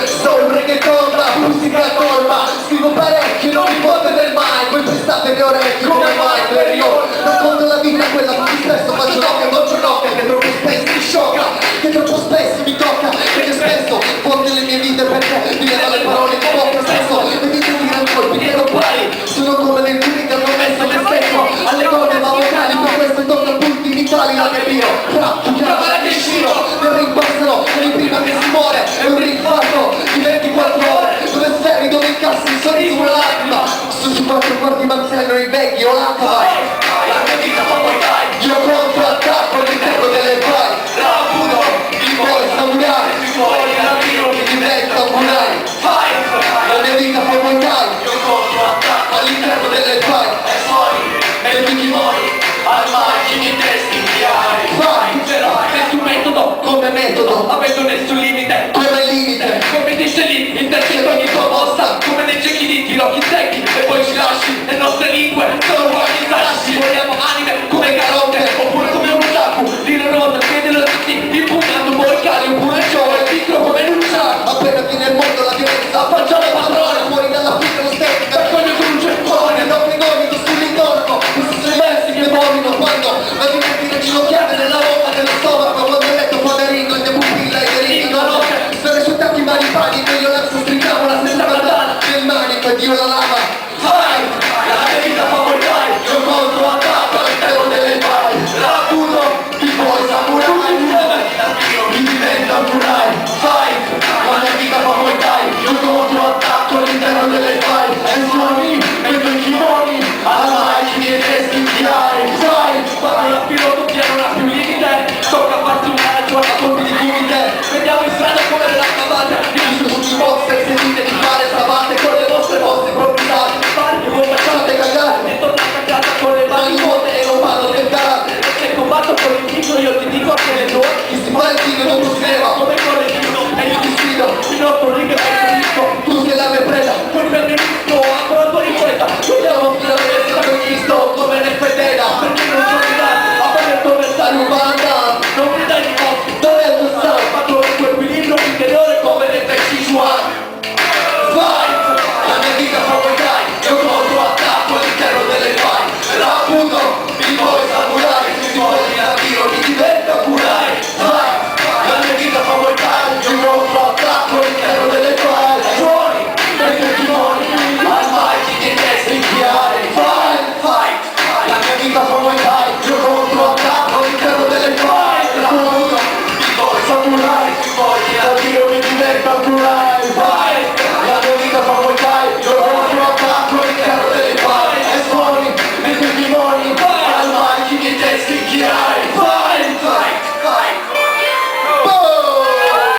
soul, reggaeton, la musica colma. Scrivo parecchio, non mi potete mai. Voi prestate le orecchie come mai per io. Non conto la vita quella che spesso faccio nocche, mangio nocche, che troppo spesso mi sciocca, che troppo spesso mi tocca, che spesso fonde le mie vite perché mi danno le parole di poco senso. Le vite di gran colpi che non pari, sono come dei turi che hanno messo me stesso alle donne ma vocali, per questo tocca punti vitali la capiro. Chiamala che sciro, nel ring passano, e prima che si muore, è un ring fatto di 24 ore, dove sferi, dove incassi il sorriso una lacrima, su 4 quarti manziano i vecchi o l'acqua. La mia vita fa poi dai, io controattacco all'interno delle vai, la pudo, mi vuole samurai, mi vuole capire che diventa un kunai. La mia vita fa poi dai, io controattacco all'interno delle vai, e poi, metti chi muori, al margine i testi chiari. Vai, però, nessun metodo, come metodo, avendo nessun limite, come limite, come dice lì, intercetto ogni tua mossa, come nei giochi di tiro, chi secchi, e poi ci lasci, le nostre lingue, sono uomini